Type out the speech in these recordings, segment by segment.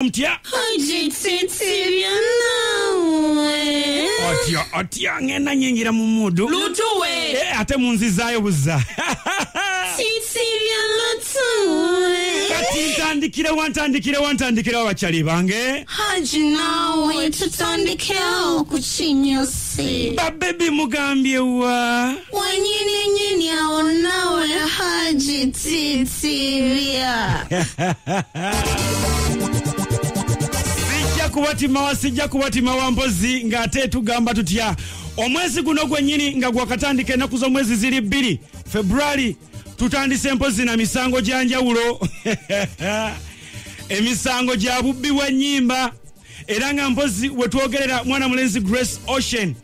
Mtia Otia ngena nyingira mu mudu Lutuwe ate munzizayo buzza Kati wantandikire abachali bange Haji nawe tutandikira kuchinyose Babebi mugambye wa Wanyini aonawe Haji titiria Sijja kubatima wampozi ngate tugamba tutya omwezi guno gwennyini nga gwakatandika ennaku z'omwezi ziri 2 February tutandise mpozi na misango gya njawulo emisango gya bubbi bw'ennyimba era nga mpozi wetwogerera mwana mulenzi Grace Ocean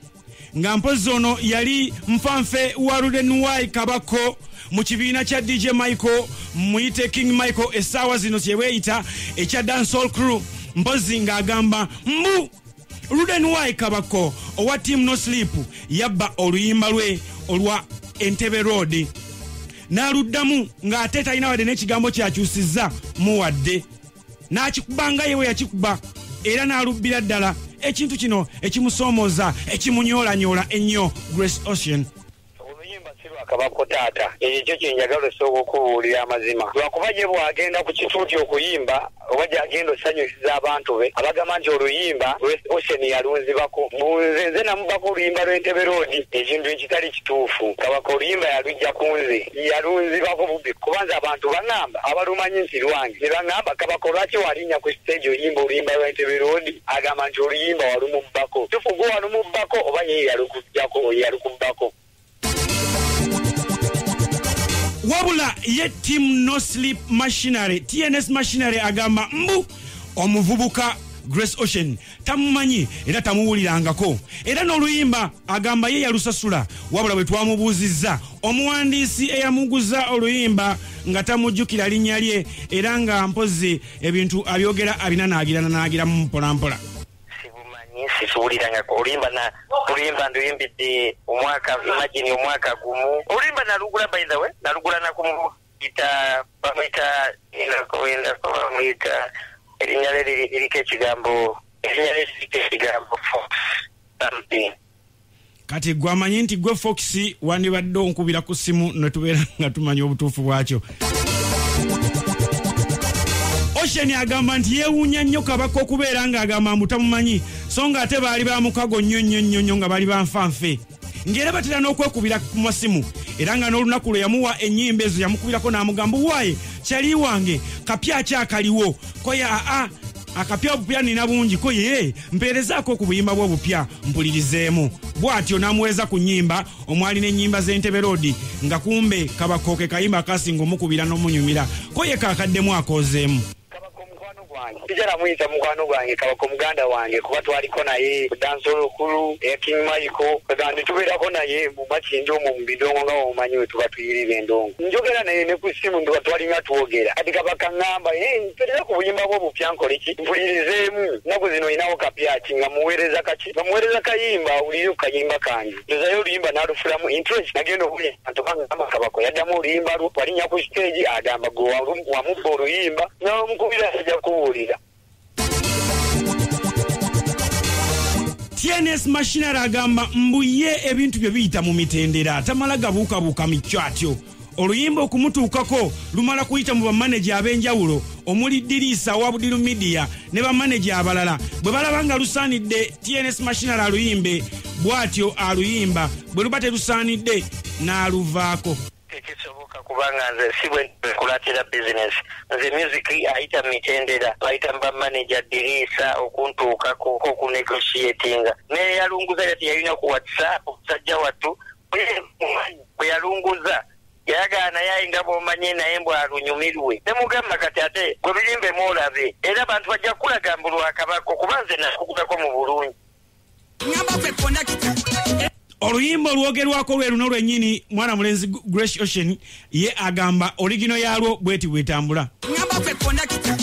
nga mpozi ono yali mfanfe wa Rudenwai Kabako mu kibiina kya DJ Michael muyite King Michael essaawa zino kyebweyita ekya dancehall crew mpozi ng'agamba mbu Rudenwai Kabako owa Team No Sleep yabba oluyimba lwe olwa Entebbe Road n'aluddamu ng'ate talina wadde n'ekigambo kyakyusizza muwadde n'akikubanga yewe yakikuba era n'alubbira ddala ekintu kino ekimusoomooza ekimunyolanyola ennyo Grace Ocean Kabako taata ekyo kyenjagala osooka okubuulira amazima lwakuba gye bwagenda ku kituuti okuyimba oba gyagenda osanyusiza abantu be abagamba nti oluyimba Ocean yalunzibako nze namubako oluyimba lw'Entebbe Road ekintu ekitali kituufu Kabako oluyimba yalujja ku nze yalunzibako bubbi kubanza abantu baŋŋamba abalumanyi nti lwange ne baŋŋamba Kabako lwaki walinnya ku stage oyimba oluyimba lw'Entebbe Road agamba nti oluyimba walumubbako tufuge walumubbako oba ye yalukubbako wabula ye Team No Sleep Machinery TNS Machinery agamba mbu omuvubuka Grace Ocean tamumanyi era tamuwulirangako era n'oluyimba agamba ye yalusasula wabula bwe twamubuuzizza omuwandiisi eyamuguza oluyimba nga tamujjukira linnya lye era nga mpozi ebintu abyogera abina naagira mu mpolampola sisuuliranga olimba nduyimbidde omwaka imagine omwaka gumu olimba nalugula by the way nalugula nakumuyita bamuyita erinnya liriko ekigambo kati gwamanyi nti gwe Fox wandibadde onkubira ku simu netubeera nga tumanya obutuufu bwakyo Ocean agamba nti yeewuunya nnyo Kabako okubeera ng'agamba mbutamumanyi so nga ate baali bamukago nnyo nga bali banfanfe ng'era batera n'okwekubira ku masimu era nga n'olunaku lwe yamuwa ennyimba ezo yamukubirako n'amugamba waaye kyali wange kapya kyakaliwo koya akapya obupya nina bungi ko ye mpeerezaako ku buyimba bw'obupya mpulirizeemu bw'atyo n'amuweza ku nnyimba omwali n'ennyimba z'Entebbe Road nga kumbe Kabako ke kayimba akasinga omukubira n'omunyumira ko ye kaakaddemu akoozeemu Tijara muyita mukwano gwange Kabako muganda wange kuba twaliko naye dancehall crew ya King Michael kandi tubeerako naye mu makinjo mu bidongo nga omumanyi we tuba tuyirira endongo njogera naye ne ku simu ndo twalinga twogera kati Kabaka ngamba mpereza ku buyimba bwo bupya nkole ki mpulirizeemu naku zino inawo kapya kinga muweereza kayimba ulire ku kayimba kange ndozayo oluyimba n'alufulamu interest nagenda okuli antokangamba Kabako yaddamu oluyimba lwo walinnya ku stage agamba gwe wamubba oluyimba n'omukubira ajja kuwulira TNS Machinery agamba mbuye ebintu bye biyita mu mitendera tamala gabuukabuuka mikyo atyo oluyimba okumutuukako lumala kuyita mu bamaneja ab'enjawulo omuli Dirisa wa Budiru Media ne bamaneja abalala bwe balaba nga lusaanidde TNS Machinery aluyimbe bw'atyo aluyimba bwe luba terusaanidde n'aluvaako tekisoboka kubanga nze si bwe nkulatira business nze music ayita mitendera ayita mba manager Dirisa okuntuukako okunegotiatinga ne yalunguza yati yalina ku WhatsApp sajja watu bwe yalunguza yagana yayinga bwomanye naye mbw alunyumirwe nemugamba kati ate gwe birimbe mwolabe era abantu bajja kulaga mbu lwa Kabako kuba nze nakukutako mu bulungi oluyimba olwogerwako lwe luno lwennyini mwana mulenzi Grace Ocean ye agamba oligino yalwo bweti bwetambula ngamba kwe kondakita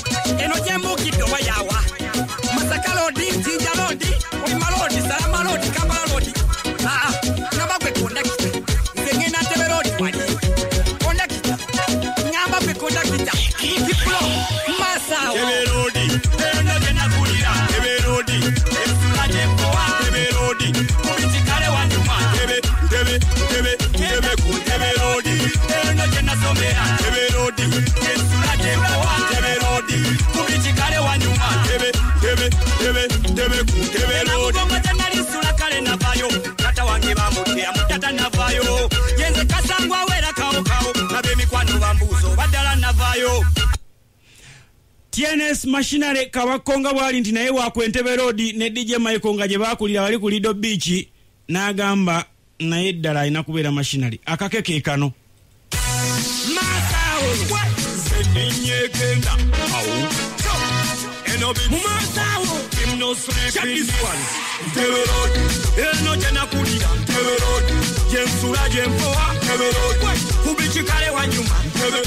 eno jembukidde oba yawa Masaka lodi Jinja lodi Oyima lodi Salama lodi Kampala lodi ngamba kwe kondakita ngena Entebbe Road wali kondakita ngamba kwe kondakita kiplo masa Entebbe Road kutebe lodi nalisula kale navayo kata wange bamutea mutata navayo yenze kasangwa wera kawo nabemikwano bambuzo badala navayo TNS Machinery kabakonga bwali nti naye wakwentebe road ne DJ Michael nga je bakulira bali ku Lido Beach n'agamba naye ddala ina kubeera Machinery akakeke kano Masao zeninyegenda awu Masao no sleeping one Tebe road eno jena kulira Tebe road jensula jempoa Tebe road kubichikale wanyuma Tebe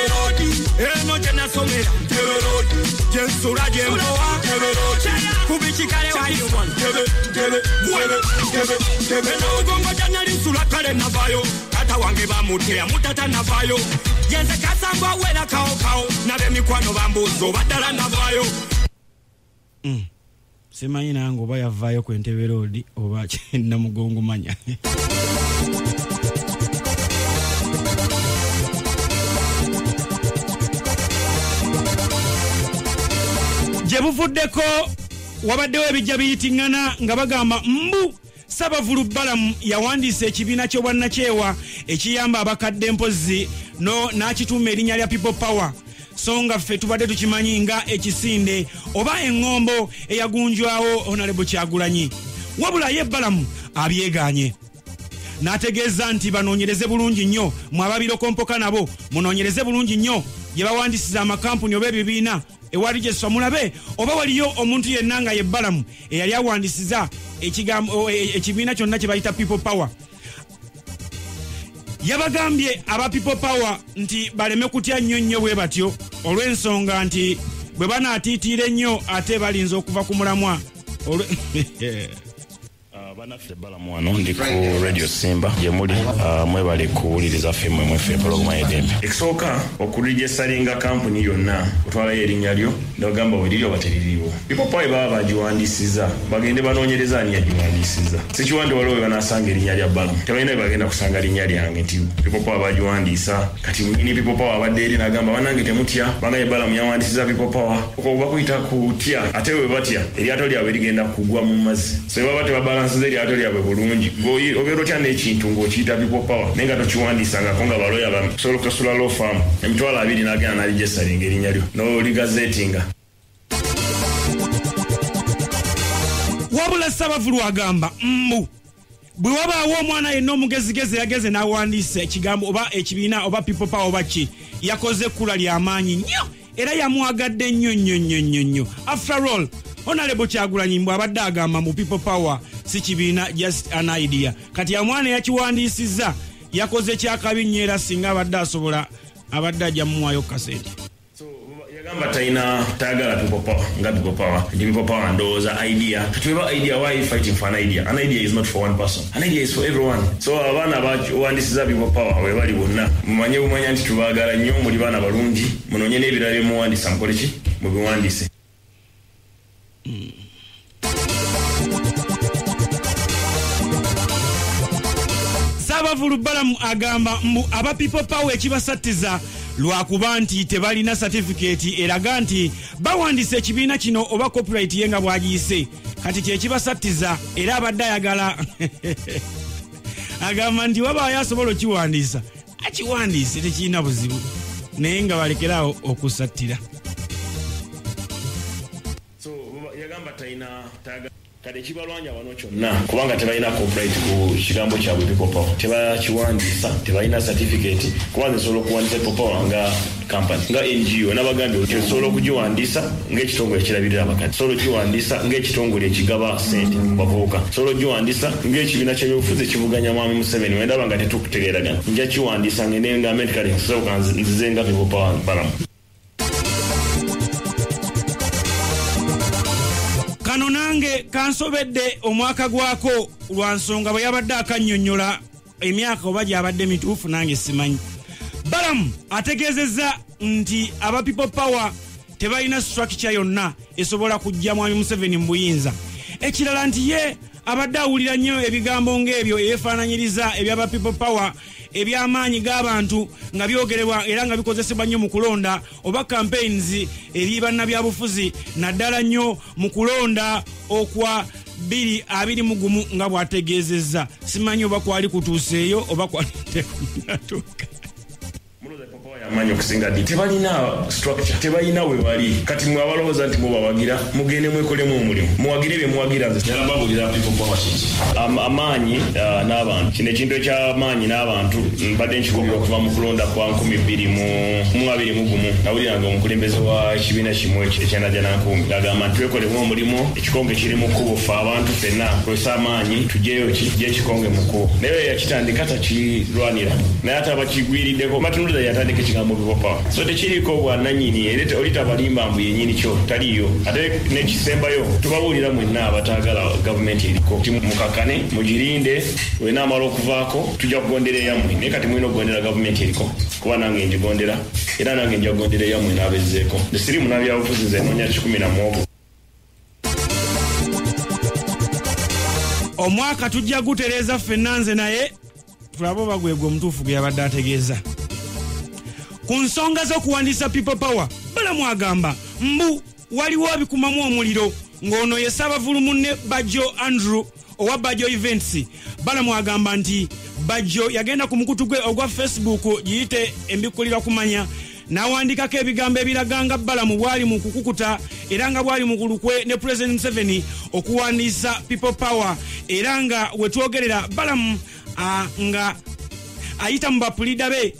road eno jena somera Tebe road jensula jempoa Tebe road kubichikale wanyuma Tebe no gongo jana lisula kale navayo kata wange bamutea mutata navayo yenze kasangwa wera kawo nabe mikwano bambuzo badala navayo simanyi nange oba yavaayo ku Entebbe Road oba namugongo manya gye buvuddeko wabaddewo ebijja biyitingana nga bagamba mbu Sabavulu Balamu yawandiisa ekibiina ky'obwannakyewa ekiyamba abakadde mpozi n'akituuma erinnya lya People Power so nga ffe tubadde tukimanyi nga ekisinde oba eŋŋombo eyagunjwawo Honorable Kyagulanyi wabula ye Balamu abyegaanye n'ategeeza nti banoonyereze bulungi nnyo mwababirokompoka nabo munoonyereze bulungi nnyo gye bawandiisiza amakampuni oba ebibiina ewali gye mulabe oba waliyo omuntu yenna nga ye Balamu eyali awandiisiza ekibiina kyonna kye bayita People Power yabagambye aba People Power nti baleme kutya nnyo bwe batyo olw'ensonga nti bwe banaatiitiire nnyo ate balinza okuva ku mulamwa banaffe Balamu wano ndi ku Radio Simba gye muli mwebale kuwuliriza ffe mweffe pologoma y'eddembe ekisooka okuligisalinga kampuni yonna otwalayo erinnya lyo nogamba weliri oba teririiwo People Power baba bagiwandiisiza bagende banoonyereza ani yagiwandiisiza sikiwandi waliwo we banaasanga erinnya lya Balamu tebalina bwe bagenda kusanga linnya lyange nti People Power bagiwandiisa kati nyini People Power abadde eri n'agamba banange temutya bangaye Balamu yawandiisiza People Power okuba kuyita kutya ate we batya eryato lyabwe ligenda kugwa mu mazzi so baba tebabalansiza eryato lyabwe bulungi obeera otya n'ekintu ng'okiyita People Power naye nga tokiwandiisangako nga baloya basobola okukasula law firm emitwalo 2 n'agenda n'aligesalinga erinnya lyo n'oligazeetinga wabula Sabavulu agamba mbu bwe wabaawo omwana yenna omugezigezi yageze n'awandiisa ekigambo oba ekibiina oba People Power oba ki yakoze ekkula ly'amaanyi nnyo era yamwagadde nnyo after all Honorable Kyagulanyi mbw abadde agamba mu People Power si kibiina just an idea kati ya mwana yakiwandiisizza yakoze kyakabi nnyo era singa abadde asobola abadde ajja mumuwaayo kasente yagamba talina taagala People Power nga People Power ndi People Power ndowooza idea katuweba idea why are you fighting for an idea is not for one person an idea is for everyone so abaana abawandiisiza People Power we bali bonna mumanye bumanya nti tubaagala nnyo muli baana balungi munoonye n'ebirala byemuwandiisa mukole ki mubiwandiise Sabavulu Balamu agamba mbu aba People Power ekibasattiza lwakuba nti tebalina certificate eraga nti bawandiisa ekibiina kino oba copyright yenga bwagiyise kati kyekibasattiza era abadde ayagala agamba nti wabaayo asobola okiwandiisa akiwandiise tekirina buzibu naye nga balekerawo okusattira yagamba talina kale kibalwanya wano kyonna kubanga tebalina copyright ku kigambo kyabwe People Power tebakiwandiisa tebalina certificate kubanga sobola okuwandiisa People Power nga company nga NGO n'abagambye nti osobola okugiwandiisa ng'ekitongole ekirabirira abakadde sobola okugiwandiisa ng'ekitongole ekigaba ssente mu bavubuka sobola okugiwandiisa ng'ekibiina ky'ebyobufuzi ekivuganya mwami Museveni wendaba nga tetukutegeeragana nja kiwandiisa ngende nga America nsoboka nzize nga People Power Balamu kano nange kansobedde omwaka gwako lwa nsonga bwe yabadde akannyonnyola emyaka oba gyabadde mituufu nange simanyi Balamu ategeezezza nti aba People Power tebalina structure yonna esobola kujja mwami Museveni mu buyinza ekirala nti ye abadde awulira nnyo ebigambo ng'ebyo eyefaananyiriza ebyaba people power eby'amaanyi g'abantu nga byogerebwa era nga bikozesebwa nnyo mu kulonda oba campaigns eri bannabyabufuzi naddala nnyo mu kulonda okwa 2021 nga bw'ategeezezza. Simanyi oba kwali kutuuseeyo oba kwali tekunatuuka. Amanyi okusinga ddi tebalina structure, tebalina we bali. Kati mwe abalowooza nti mubawagira mugende mwekolemu omulimu muwagire bye muwagira nze yalababulira people power kiki amaanyi n'abantu. Kino ekintu eky'amaanyi n'abantu mbadde nkibulira okuva mu kulonda kwa 2021 nawuliranga omukulembeze wa ekibiina kimu ekyanajanankumi ng'agamba nti twekolemu omulimu ekikonge kiri mu kkubo ffe abantu ffenna kwesa amaanyi tujjeyo kijje ekikonge mu kkubo naye yakitandika takirwanira naye ate abakigwiriddeko matunuliza yatandika ekigambo people power so tekiriko bwannannyini era olitabalimba mbu yennyini kyo taliyo ate nekisembayo tubabuulira mwenna abataagala gavumenti eriko mukakane mugirinde wenaamala okuvaako tujja kugondera eyammwe naye kati mwina okugondera gavumenti eriko kuba nange njigondera era nange nja kugondera eyammwe n'abezzeeko nesiri munabyabufuzi nze noonya 11 omwaka tujja gutereeza ffenna nze naye tulaba oba gwegwe omutuufu gwe yabadde ategeeza ku nsonga z'okuwandiisa people power. Balamu agamba mbu waliwo abikumamu omuliro ng'ono ye Ssaabavulu munne Bajjo Andrew owa Bajjo Events. Balamu agamba nti Bajjo yagenda ku mukutu gwe ogwa Facebook giyite embikulira kumanya n'awandikako ebigambo ebiraganga Balamu bwali mu kukukuta era nga bwali mu kulukwe ne President Museveni okuwandiisa people power era nga wetwogerera Balamu nga ayita mu bapulida be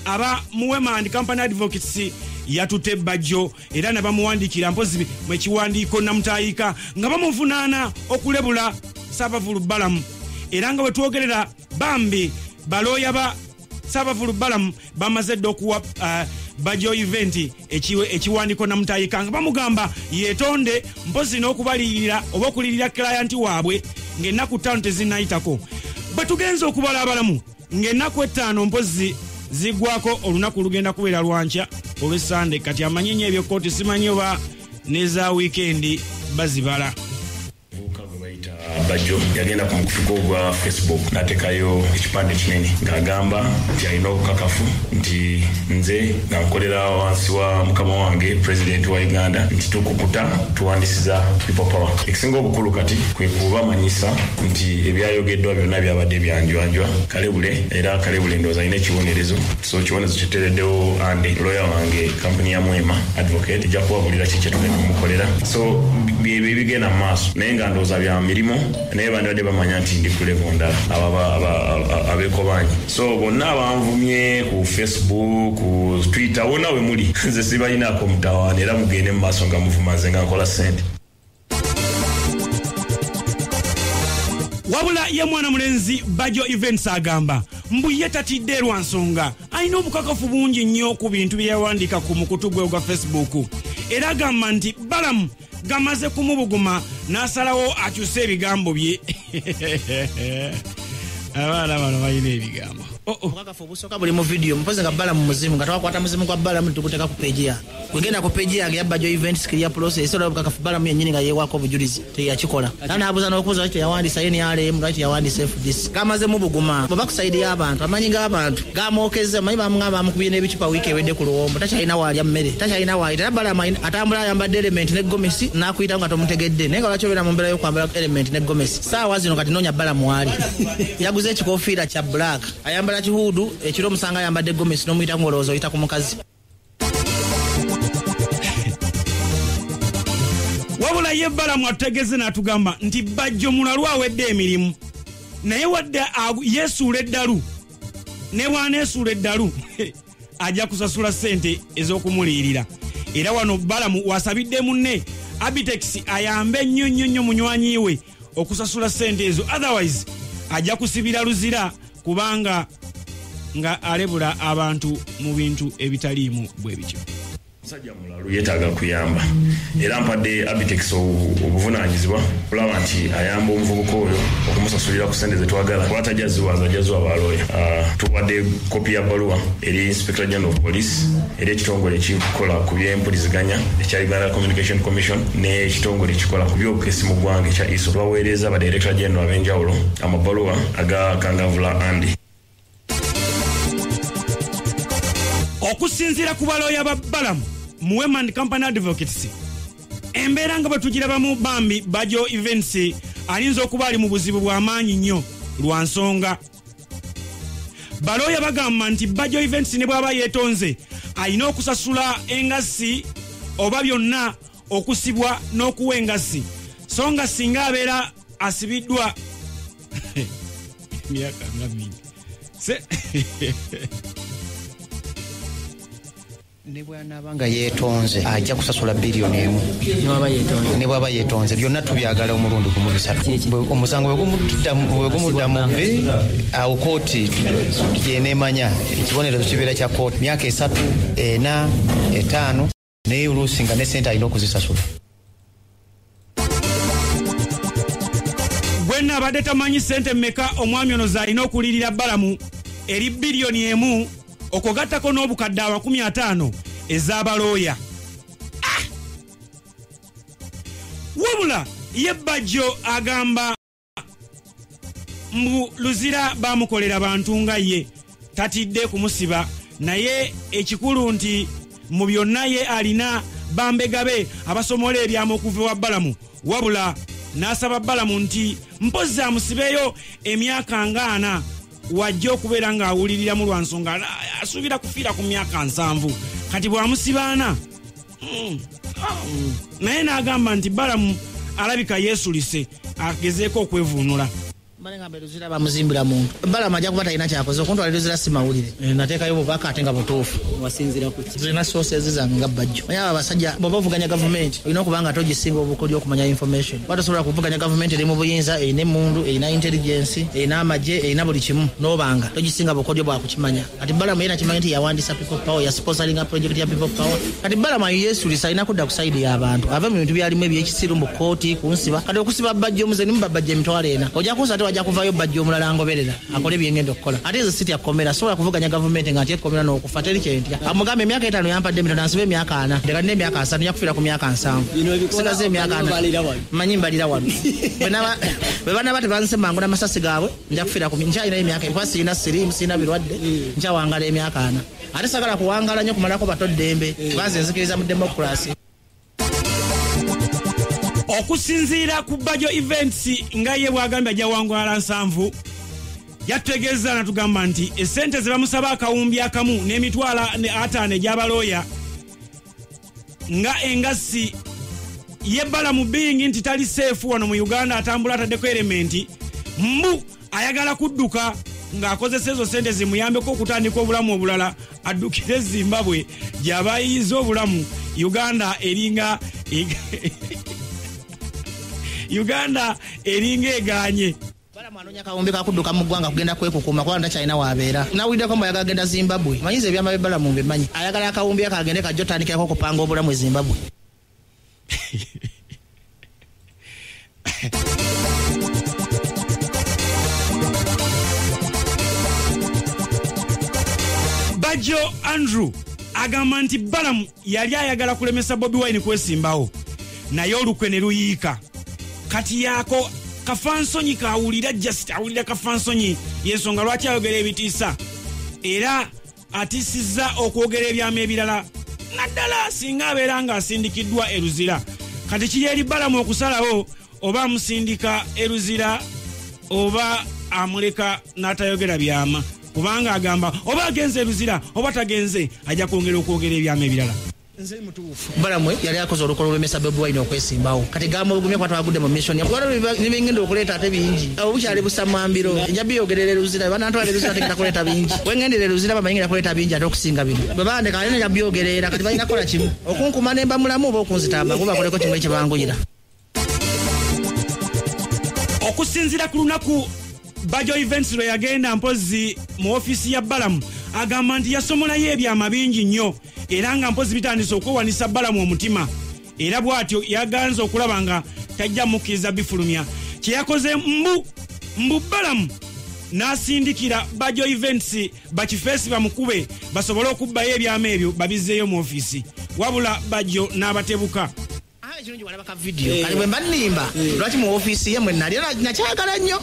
aba Muwema and Company Advocates yatute Bajjo era nabamuwandikira mpozi mwekiwandiiko namutayika nga bamuvunaana okulebula Ssaabavulu Balamu era nga wetwogerera bambi balooya ba Ssaabavulu Balamu bamaze dde okuwa Bajjo event ekiwandiiko namutayika nga bamugamba yeetonde mpozi n'okubalirira oba okulirira client waabwe ng'ennaku 5 tezinnayitako. Bwe tugenze okubala abalamu ng'ennaku 5 mpozi zigwako olunaku lugenda kubeera lwankya olw'Essande kati amanyinyi ebyo kooti simanyi oba neza weekend bazibala. Bajjo yagenda ku mukutu gwa Facebook natekayo ekipande kinene ng'agamba nti alina obukakafu nti nze nga nkolera wansi wa mukama wange president wa Uganda nti tukukuta tuwandisiza people power. Ekisinga obukulu kati kwe kubamanyisa nti ebyayogeddwa byonna byabadde byanjwanjwa kalebule era kalebule ndowooza alina ekibonerezo so kibonerezo kiteereddewo ande lawyer wange kampuni ya Muwema advocate ejja kuwabulira kiki tugenda kumukolera so bigenda mu maaso naye nga ndowooza bya mirimu naye bandibadde bamanya nti ndi ku level ndala abekobanyi so bonna abanvumye ku Facebook ku Twitter wonna we muli nze sibalinaako mutawaana era mugende mu maaso nga muvuma nze nga nkola ssente. Wabula ye mwana mulenzi Bajjo Events agamba mbu ye tatidde lwa nsonga alina obukakafu bungi nnyo ku bintu bye yawandiika ku mukutu gwe ogwa Facebook era agamba nti Balamu gamaze kumubuguma n'asalawo akyuse ebigambo bye. Abaana bano balina ebigambo obukakafu obusooka buli mu video mupoze nga Balamu muzimu nga twakwata muzimu gwa Balamu tukuteeka ku page yange kwegenda ku page yange ya Bajjo Events clear process era obukakafu Balamu yennyini nga yeewako obujulizi teyakikola n'abuuza n'okubuuza nti yawandiisa NRM lwaki yawandiisa FDC gamaze mu buguma baba ku sayidi y'abantu amanyi g'abantu gamookeza manyi bamugamba bamukubye n'ebicupa wiiki ewedde ku luwombo takyalina waalya mmere takyalina waali era Balamu atambula ayambadde element ne gomesi n'akuyita nga tomutegedde naye nga lwaki obeera mu mbeera y'okwambala element ne gomesi saawa zino kati noonya Balamu waali yaguze ekikoofiira kya black ayambala kihuudu ekiro omusanga ayambadde gomesi n'omuyita ng'olowooza oyita ku mukazi. Wabula ye Balamu ategeze n'atugamba nti Bajjo mulalu awedde emirimu naye wadde yeesuula eddalu ne bw'aneesuula eddalu ajja kusasula ssente ez'okumuliirira era wano Balamu wasabidde munne Abitex ayambe nnyo munywanyi we okusasula ssente ezo otherwise ajja kusibira luzira kubanga nga alebula abantu mu bintu ebitaliimu bwe bityo. Musajja mulalu yeetaaga kuyamba era mpadde Abitex obuvunaanyizibwa kulaba nti ayamba omuvubuka oyo okumusasulira ku ssente ze twagala kwatajaziwaza jaziwa balooya. Tuwadde kopi ya baluwa eri Inspector General of Police eri ekitongole ekikola ku by'empuliziganya ekya Uganda Communication Commission n'ekitongole ekikola ku by'obukesi mu ggwanga ekya ISO. Baweereza ba Director General ab'enjawulo amabaluwa agakangavula Andy. Okusinziira ku balooya ba Balamu mu Women Company Advocates, embeera nga batugira bamu bambi Bajo Events alinza okuba ali mu buzibu bw'amaanyi nnyo lwa nsonga. Balooya bagamba nti Bajo Events ne bw'aba yeetonze alina okusasula engassi oba byonna okusibwa n'okuwa engassi, so nga singa abeera asibiddwa myaka nga mingi ne bw'anaabanga yeetonze ajja kusasula biliyoni emu ne bw'aba yeetonze. Byonna tubyagala omulundi gumu bisatu. Omusango bwe gumuddamu bbe awo kooti yeneemanya ekibonerezo kibeera kya kooti myaka 3, 4, 5 naye oluusi nga ne sente alina okuzisasula. Bwenna abadde tamanyi sente mmeka omwami ono z'alina okulirira Balamu eri biliyoni emu okugattako n'obukadde 50 ez'abalooya. Wabula ye Bajo agamba mbu luzira bamukolera bantu nga ye tatidde kumusiba, naye ekikulu nti mu byonna ye alina bambegabe abasomola ebyamu okuva wa Balamu. Wabula n'asaba Balamu nti mpozi amusibeyo emyaka nga 4 wajja okubeera ng'awulirira mu lwa nsonga asuubira kufiira ku myaka 7 kati bw'amusibaana. Naye n'agamba nti Balamu alabika yeesulise agezeeko okwevuunula. Balenga luzira bamuzimbira muntu. Balamu ajja kuba talina kyakoze okuntwala luzira si mawulire. Nateekayo obubaka ate nga butuufu. Wasinzira ku ki? Zirina sources zange nga Bajo. Naye abasajja bw'oba ovuganya gavumenti olina okuba nga togisinga obukodyo okumanya information. Watasobola kuvuganya gavumenti eri mu buyinza, erina emmundu, erina intelligence, erina amagye, erina buli kimu n'obanga togisinga bukodyo bwa kukimanya. Kati Balamu yena kimanyi nti yawandiisa people power, ya sponsoringa project ya people power. Kati Balamu yeesulisa alina kudda ku side y'abantu. Ava mu bintu byalimu ebyekisiru mu kooti kunsiba. Kati okusiba Bajo muze nimu Bajo emitwalo ena. Ojja kunsa ajja kuvayo Bajo omulala ngoberera akole byengendo okukola. Ate ezo siti akomera sobola kuvuganya gavumenti nga ati ekomera n'okufa teri kyentya. Amugambe emyaka 5 yampadde emitono nansibe emyaka 4 ndeka ne emyaka 5 yakufiira ku myaka 7 sigaze emyaka 4 manyi mbalira wano bwe bana bate bansemanga na masasi gaabwe nja kufiira ku nkyalina emyaka kwasi ina sirimu sina birwadde nja wangala emyaka 4 ate sagala kuwangala nnyo kumalako bato ddembe baze nzikiriza mu democracy. Okusinziira ku Bajo Events nga ye bwagambye ajja wangala 7 yategeeza natugamba nti esente ze bamusaba akawumbi akamu n'emitwala 5 egy'abalooya nga engassi ye Balamu bingi nti tali seefu wano mu Uganda atambula ataddeko elementi mbu ayagala kudduka ng'akozesa ezo sente zimuyambeko okutandika obulamu obulala addukire Zimbabwe gy'abayiyiza obulamu. Uganda eringa eganye. Balamu anonya kawumbi kakudduka mu ggwanga kugenda kwekukuuma kuba ndakyalina waabeera. Nawuliddeko mbu ayagala agenda Zimbabwe. Manyize ebyama bye Balamu mbimanyi. Ayagala akawumbi akagende kajja otandikirako okupanga obulamu e Zimbabwe. Bajo Andrew agamba nti Balamu yali ayagala kulemesa Bobi Wine kwesimbawo naye olukwe ne luyiika. Kati yako kafansonyi kawulira just awulira kafansonyi yensonga lwaki ayogera ebitiisa era atisizza okwogera ebyamu ebirala naddala singa abeera nga asindikiddwa eruzira. Kati kiri eri Balamu okusalawo oba amusindika eruzira oba amuleka n'atayogera byama, kubanga agamba oba agenze eruzira oba tagenze ajja kwongera okwogera ebyamu ebirala. Nze mutuufu Balamu yali akoze olukolo lw'emesa Bobi Wine okwesimbawo. Kati gamba obugumye kwata bagudde mu mission nibingenda okuleeta ate bingi obukyali busamambiro njabi yogerera eruzira banantwala eruzira tekita kuleeta bingi wengendera eruzira bamanyira kuleeta bingi ate okusinga bino babandeka alina njabi yogerera kati balina kola kimu okunkuma nemba mulamu oba okunzitamba kuba koleko kimu ekibanguyira. Okusinzira ku lunaku Bajo Events lwe yagenda mpozi mu ofisi ya Balamu agamba nti yasomolayo ebyama bingi nnyo era nga mpozi bitandise okwewanisa Balamu omutima era bw'atyo yaganza okulaba nga tajja mukkiriza bifulumya kye yakoze mbu Balamu n'asindikira Bajjo Events bakifeesi bamukube basobole okubbayo ebyama ebyo babizzeeyo mu ofiisi wabula Bajjo n'abatebuka ekirungi walabaka video kali bwe mbanimba lwaki mu office ye mwe nali nakyagala nnyo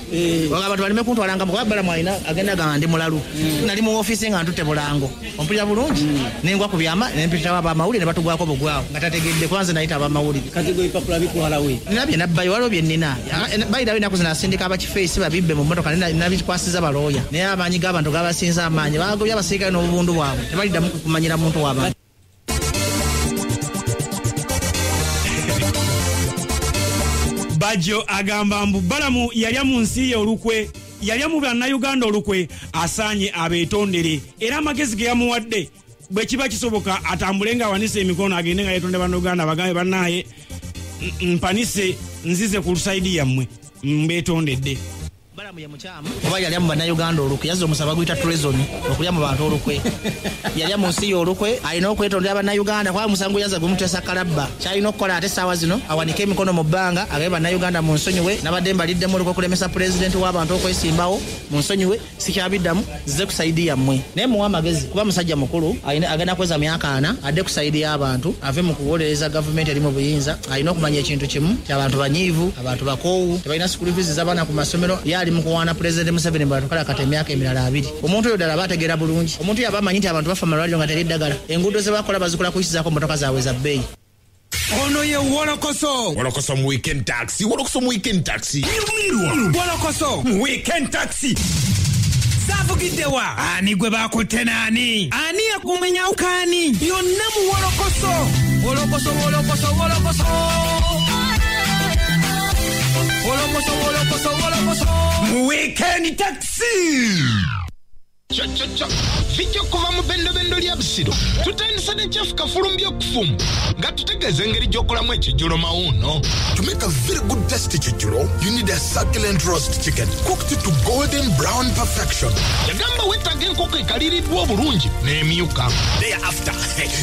abantu balime kuntwalanga mu Balamu alina agenda gamba ndi mulalu nali mu office nga ntute bulango ompulira bulungi nengwa ku byama nempita abamawulire ne batugwako bugwawo nga tategedde kwanza nayita abamawulire kati gwe ipapula bikwala we nabye nabbayo waliwo bye nnina bayira bina kuzina sindika abakifeesi babibbe mu mmotoka nabikwasiza balooya naye amaanyi g'abantu gabasinza amaanyi bagobya abasirikale n'obubundu bwabwe tebaliddamu kumanyira muntu w'abantu. Bajjo agamba mbu Balamu yalya mu nsi ye olukwe yalya mu bannayuganda olukwe asaanye abeetondere era amagezi ge yamuwadde bwe kiba kisoboka atambule nga awanise emikono agende nga yeetonde bannayuganda bagambe bannaaye mpanise nzize ku lusaidi yammwe mbeetondedde. Balamu ya mukyamu oba yalya mu bannayuganda olukwe yazza omusaba guyita treason okulya mu bantu olukwe yalya mu nsi ye olukwe alina okwetondera bannayuganda kuba musango yazza gumutesa kalabba kyalina okukola ate essaawa zino awanike emikono mu bbanga agabe bannayuganda mu nsonyiwe nabadde mbaliddemu olukwe okulemesa pulezidenti w'abantu okwesimbawo mu nsonyiwe sikyabiddamu zize ku saidi yammwe naye muwa amagezi kuba musajja mukulu agenda kweza myaka 4 adde ku saidi y'abantu ave mu kuwolereza gavumenti eri mu buyinza alina okumanya ekintu kimu ky'abantu banyiivu abantu bakoowu tebalina school fees z'abaana ku masomero ali mu kuwaana President Museveni batukala kata emyaka emirala 2 omuntu oyo ddala bategeera bulungi omuntu yaba amanyi nti abantu bafa malwaliro nga teri ddagala enguudo ze bakola bazikola kuyisizaako motoka zaabwe za bbeeyi. Ono ye Wolokoso mu weekend taxi Wolokoso mu weekend taxi zavugiddewa ani gwe bakutte naani ani yakumenya ukani yonna mu Wolokoso mu weekend taxi vijja kuva mu bendobendo lya Busiro tutandisa ne Jeff Kafulumbi okufumu nga tutegeeza engeri gy'okolamu ekijjulo mawuuno. To make a very good tasty kijjulo, you need a succulent roast chicken cooked to golden brown perfection. Yagamba weetaaga enkoko ekaliriddwa obulungi n'emyuka. Thereafter,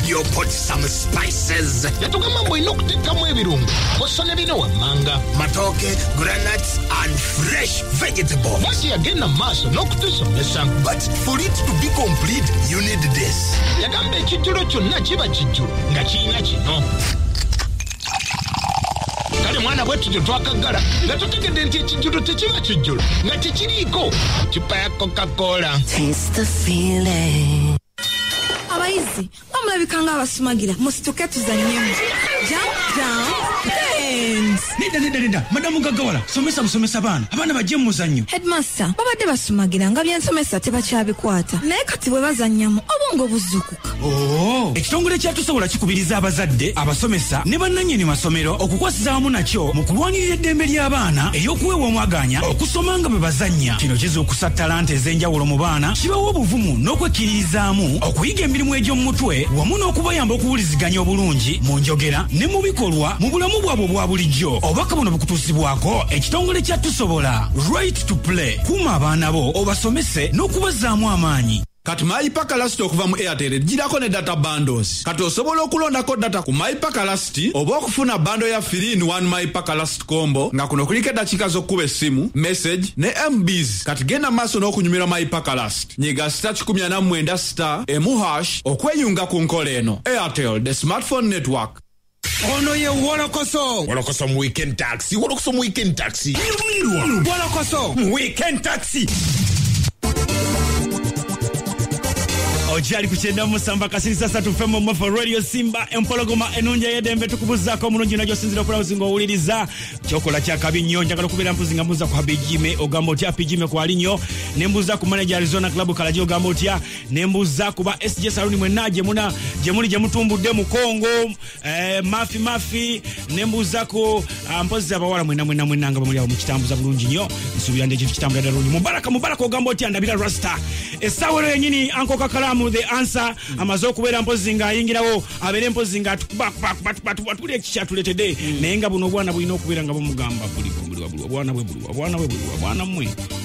you put some spices. Yatugamba bw'olina okuteekamu ebirungo kosa ne bino wammanga, matooke, granuts and fresh vegetables. Basi yagenda mu maaso n'okutusomesa. But for it to be complete, you need this. Yagamba ekijjulo kyonna kiba kijjulo nga kiyina kino. Kale mwana bwetu gye twakaggala nga tutegedde nti ekijjulo tekiba kijjulo nga tekiriiko kipa ya Coca-Cola. Taste the feeling. Abayizi bamulabikanga abasumagira musituke tuzannyemu. Nida madamu Gagawala somesa baana abaana bajje mu muzannyo. Headmaster babadde basumagira nga byensomesa tebakyabikwata naye kati bwe bazannyamu obwongo buzzukuka. Ekitongole kyatusobola kikubiriza abazadde abasomesa ne bannannyini masomero okukwasiza wamu nakyo mu kulwanirira eddembe ly'abaana ey'okuweebwa omwaganya okusoma nga bwe bazannya. Kino kiza okussa talanta ez'enjawulo mu baana kibawa obuvumu n'okwekkiririzaamu okuyiga emirimu egy'omu mutwe wamu n'okubayamba okuwuliziganya obulungi mu njogera ne mu bikolwa mu bulamu bwabwe obwa bulijjo. Obubaka buno bukutuusibwako ekitongole kyatusobola right to play. Kuuma abaana bo obasomese n'okubazaamu amaanyi. Kati MyPack Last okuva mu Airtel girako ne data bundles. Kati osobola okulondako data ku MyPack Last oba okufuna bando ya 3-in-1 MyPack Last combo nga kuno kuliko eddakiika z'okkuba essimu, message ne MBs. Kati genda maaso n'okunyumira MyPack Last. Nyiga *197*1# okweyunga ku nkola eno. Airtel, the smartphone network. Ono ye Wolokoso mu weekend taxi Wolokoso mu weekend taxi. Ojali kuchenda musamba kasiri sasa tufemo mwafa Radio Simba empologoma enunja yedembe tukubuzako omulungi najyo sinzira kula uzingo owuliriza chokola kya kabinyo njagala kubera mpuzinga mbuza kwa Bijime ogambo tya Bijime kwa linyo nembuza ku manager Arizona Club kalaji ogambo tya nembuza kuba SJ Saluni mwenaje muna jemuli jemutumbudde mu Kongo mafi nembuza ku mpozi abawala mwena nga bamuli abo mu kitambuza bulungi nnyo nsubira ndeje kitambuza dalungi mubaraka ogambo tya ndabira Rasta esawero yenyini anko kakalamu the answer amazo kubera mpozi nga ayingirawo abere mpozi nga batule ekicatuletede naye nga buno bwana bulina okubera nga bomugamba buli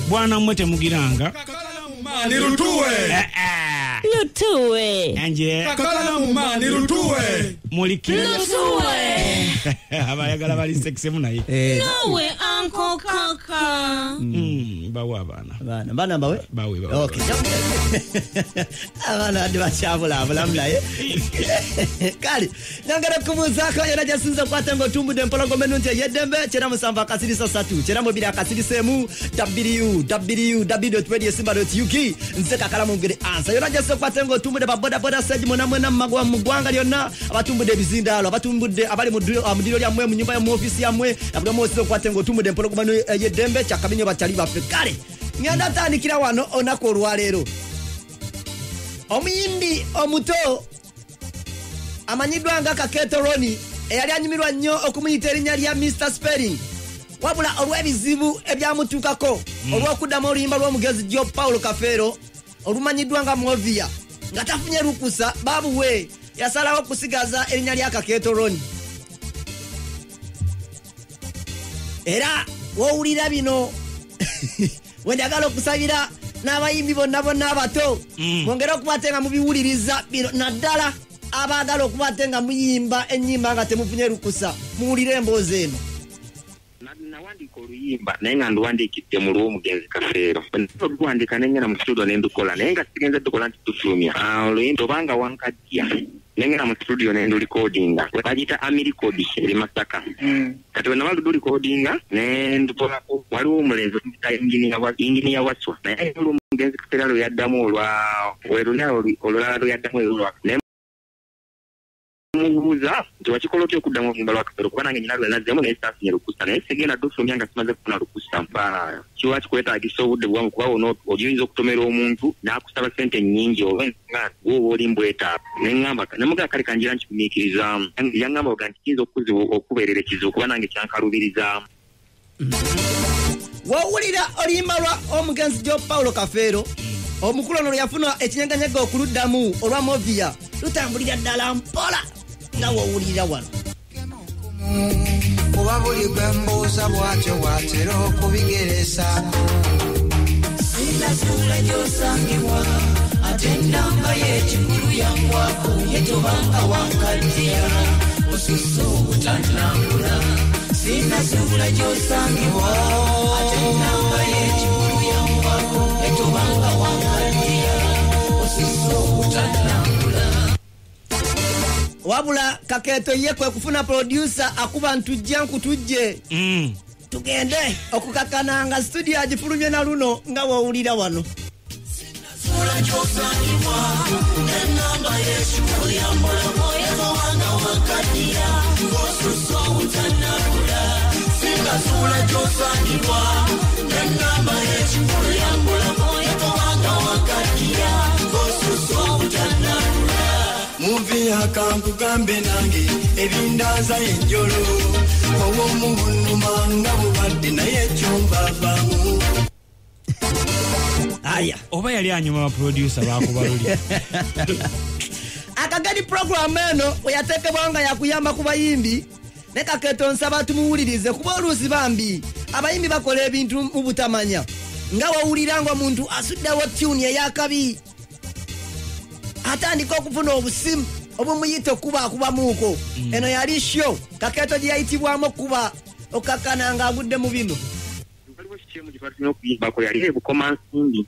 bwana mwe temugiranga ni rutuwe Lutuwe. Anje. Kakala mumani lutuwe. Mulikira. Lutuwe. Abayagala bali sexy munaye. Nawe Uncle Kaka. Bawa bana. Bana bawe? Bawe. Okay. Abana ndibachabula mulaye. Kali. Nyangara kumuzaka yana jasinza kwatengo tumbude mpolongo menunje yedembe chera musamba akasirisa satu. Chera mobili akasirisemu www.radiosimba.uk. Nzeka kala mungere ansa. Yana jasinza kwatengo tumbude baboda boda seji mona mwena magwa mugwanga lyonna abatumbude bizindalo abatumbude abali mudiro lya mwe mu nyumba ya mu office ya mwe abdo mosizo kwatengo tumbude mpolongo menu yedembe chakabinyo bachali bafe. Kale. Nyanda tandikira wano onako olwaleero. Omuyimbi omuto amanyidwa nga Kaketo Roni eyali anyumirwa nnyo okumuyita erinnya lya Mr. Spelling wabula olw'ebizibu ebyamutuukako olw'okuddamu oluyimba lw'omugezi Joe Paulo Kafeero olumanyidwa nga Movia nga tafunye lukusa babuwe yasalawo okusigaza erinnya lya Kaketo Roni. Era wowulira bino wenjagala okusabira n'abayimbi bonna abato mwongere okubatenga mubiwuliriza bino naddala abaagala okubatenga muyimba ennyimba nga temufunye lukusa muwulire emboozi eno. Nawandika oluyimba naye nga nduwandiikidde mu lw'omugenzi Kafeero oluwandika nengena mu studio nendukola naye nga sigenza dukola nti tufulumya oluyimba obanga wankajja nengena mu studio nendulikodinga bagita amirikodi eri Masaka kati wenaba ludulikodinga nendutolako waliwo omulenzi inginiya waswa naye olw'omugenzi Kafeero lweyaddamu olulala lweyaddamu olulwa mubuuza nti wakikola otya okuddamu oluyimba lwa Kafeero kuba nange nyina lwenazzemu naye saafunye lukusa naye segenda dufulumya nga simaze kufuna lukusa mpaanayo kiwaki kwetaagisa obudde bwamu kuba ono oyinza okutomera omuntu n'akusaba sente nnyingi oba gwoba oli mbwetaavu neŋŋamba nemugaa kale kanjira nkikumiikirizaamu yaŋŋamba oga nti kiyinza okubeerera ekizibu kuba nange kyankalubirizaamu. Wowulira oluyimba lwa omugenzi Joe Paulo Kafeero omukulu ono yafuna ekinyeganyega okuluddamu olwa Movia lutambulira ddala mpola nga wowulira wano. Kuba buli gwe mbuuza bw'atyo bw'atera okubigeresa. Sinasula gy'osangibwa ate ennamba y'ekikulu yangwako yetobanga wankaddiya osusse obutannambula. Sinasula gy'osangibwa ate ennamba y'ekikulu yangwako yetobanga wankaddiya osusse obutannambula. Wabula Kaketo ye kwe kufuna producer akuba ntujja nkutujje tugende okukakananga studio agifulumye na luno nga wowulira wano. Sinasula gy'osangibwa ennamba y'ekikulu yangwako yetobanga wankaddiya osusse obutannambula. Sinasula gy'osangibwa ennamba y'ekikulu yangwako yetobanga wankaddiya osusse obutannambula. Muvi akankugambe nange ebindaza enjolo owomugunuma nga bubadde naye kyonvavaamu. Aya oba yali anyuma abaproducer bakubaluli akagadi program eno weyatekebwanga yakuyamba ku bayimbi ne Kaketo nsaba tumuwulirize kuba oluusi bambi abayimbi bakola ebintu mu butamanya nga wawulira nga omuntu asuddewo tune eyakabi atandika okufuna obusimu obumuyita okubamuuko eno yali show Kaketo gye yayitibwamu okuba okakana nga agudde mu bino. Waliwo kikyemu gye batulina okuyimbako yali ebukoma nsimbi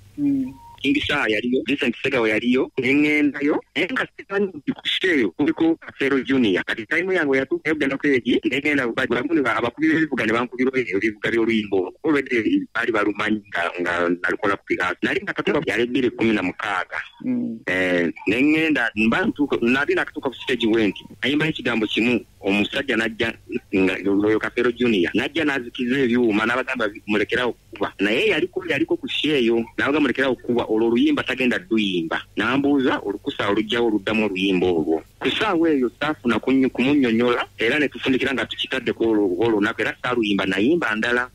Kingisha yaliyo Vincent Segawa yaliyo nengendayo enga sikani kusheyo kuliko Kafeero Junior kati time yango yatuka ebenda kweji negenda bagulamu abakubira ebivuga ne bankubira ebivuga by'oluyimbo olwedde bali balumanyi nga nalikola kupiga nali nakatuka yali 2016 nengenda mbantu nali nakatuka ku stage wenti ayimba ekigambo kimu omusajja najja nga Kafeero Junior najja nazikiza ebyuma n'abagamba mulekerawo kuba naye yaliko kusheyo n'abagamba mulekerawo kuba oluyimba tagenda duyimba nambuuza olukusa olujjawo oluddamu oluyimba olwo kusaawa eyo saafuna kumunyonyola era ne tufundikira nga tukitaddeko olunaku era saaluyimba nayimba ndala.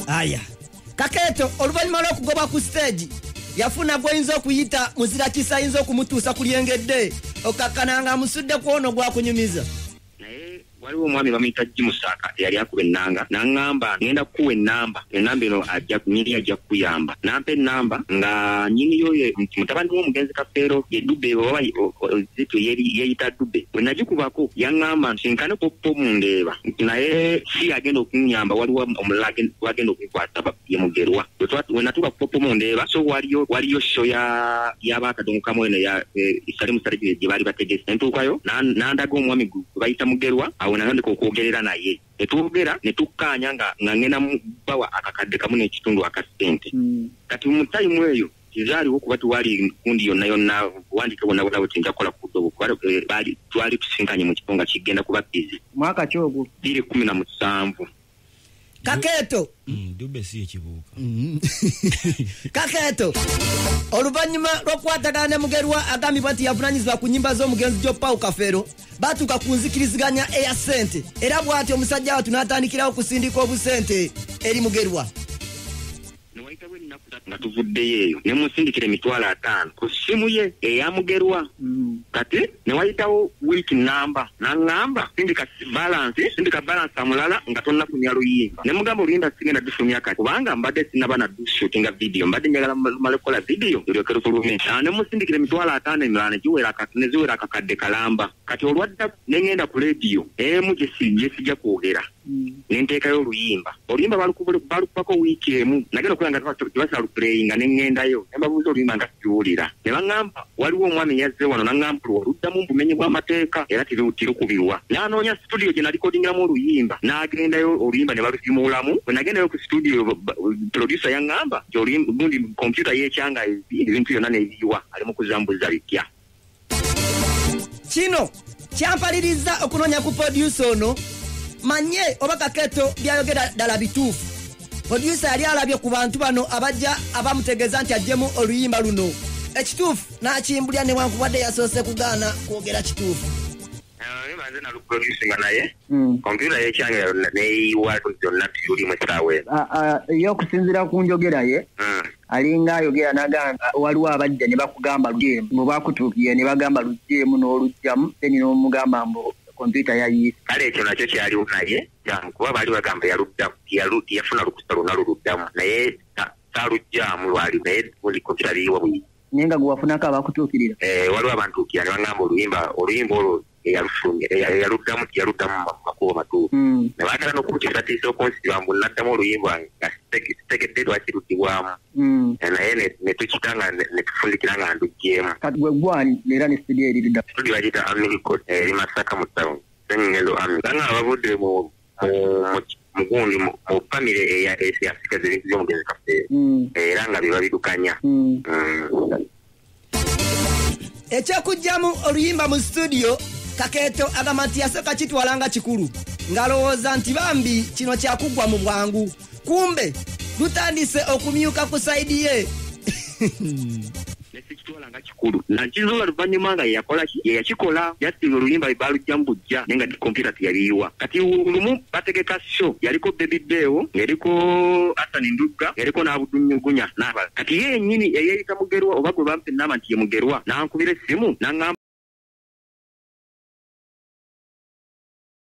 Aya Kaketo oluvannyuma lw'okugoba ku stage yafuna gw'oyinza okuyita muzira kisa ayinza okumutuusa ku lyengedde okakkananga amusudde ku ono gwakunyumiza. Naye waliwo omwami bamuyita Jimusaka yali akuba ennanga n'aŋŋamba ngenda kukuwa ennamba eno nyini ajja kukuyamba nampa ennamba nga nyini yo mutabani w'omugenzi Kafeero ye Dube oba zitu yeeyita Dube bwe nagikubako yaŋŋamba nsinkane Poppo Mundeeba naye si agenda okunyamba waliwo omulala wagenda okukwata ye Mugerwa we natuuka ku Poppo Mundeeba so waliyo show y'abakadongokamu eno isale musale gye baali bategese nentuukayo nandaga omwami bayita Mugerwa awo nagandika okwogerera naye netwogera netukkaanya nga ngenda bawa akakadde kamu n'ekitundu akasente kati mu tayimu eyo kizaaliwo kuba tuwali kundi yonna wandike bonna bwe njakola kuddo twali tusinkanye mu kitonga kigenda kuba bizi mwaka kyogo 2017 Kaketo Dube si ekibuuka Kaketo oluvannyuma lw'okukwatagana ne Mugerwa agambibwa nti yavunanyizibwa ku nnyimba z'omugenzi Jopaul Kafeero batuuka ku nzikiriziganya eya ssente era bw'ati omusajja watu n'atandikirawo kusindika obusente eri Mugerwa nga tuvuddeyo eyo ne musindikira emitwalo 5 ku ssimu ye eya Mugerwa kati ne wayitawo wiiki namba n'aŋŋamba sindika balance amulala nga tonnafunya luyimba ne mugamba oluyimba sigenda dufumya kati kubanga mbadde sinaba na shootinga video mbadde njagala male kukola video eryoke lufulume ne musindikira emitwalo 5 emirala ne ziwera akakadde kalamba kati olwadda ne ngenda ku radio emu gye sijja kwogera nenteekayo oluyimba balukubako wiiki emu nagenda okulaba nga tebasaluplayinga ne ŋŋendayo ne mbabuuza oluyimba nga siwulira ne baŋŋamba waliwo omwami yazze wano n'aŋŋamba oluddamu mu bumenyi bw'amateeka era tirukubirwa n'anoonya studio gye nalikodingiramu oluyimba n'agendayo oluyimba ne balusimuulamu bwe nagendayo ku studio producer yaŋŋamba gundi kompyuta y'ekyanga ebintu byonna n'ebiyiwa ali mu kuzambuza bitya kino kyampaliriza okunoonya ku producer ono manye oba Kaketo byayogera ddala bituufu producer yali alabye ku bantu bano abajja abamutegeeza nti ajjemu oluyimba luno ekituufu n'akimbulya newankubadde yasoose kugaana kwogera kituufu maze naluproducinga naye kompyuta yekyanga neyiwa zonna tulimu essaawa yo okusinziira ku njogera ye alinga ayogera nagamba waliwo abajja ne bakugamba lujeemu bwe bakutuukiye ne bagamba lujeemu n'olugjamu teni n'omugamba mbu kompyuta yayiise kale ekyo nakyo kyaliwo naye kuba baali bagamba yafuna lukusa luna luluddamu naye salugjamu lwali naye buli kompyuta liyiwa buli naye nga gwe wafunako abakutuukirira waliwo abantuukira ne bagamba oluyimba olwo yaluddamu makubo matuufu ne baagala n'okukitatiisa okunsiba mbu naddamu oluyimba nga sitegedde lwakiruddibwamu naye ne tukitanga ne tufundikira nga nduggyemu kati gwe gwani era ne studio eririda studio bagiyita Amicot eri Masaka mu town Sengendo Ami banga abavudde mugundi mu famire eyasigaza ebintu by'omugenzi Kafeero era nga biba bidukanya ekyokugjamu oluyimba mu studio Kaketo agamba nti yasooka kitwalanga kikulu ng'alowooza nti bambi kino kyakuggwa mu bwangu kumbe lutandise okumyuka ku sayidi ye nekitwalanga kikulu nakizuula luvannyuma nga yeyakikola yasiga oluyimba balugjamu bujja naye nga kompyuta teyaliyiwa kati lumu bategeka show yaliko Baby Beewo ng'eriko Asani Ndugga ng'eriko n'Abudunyugunya n'abala kati ye yennyini eyeeyita Mugerwa oba gwe bampa ennamba nti ye Mugerwa n'ankubira essimu n'aŋŋamba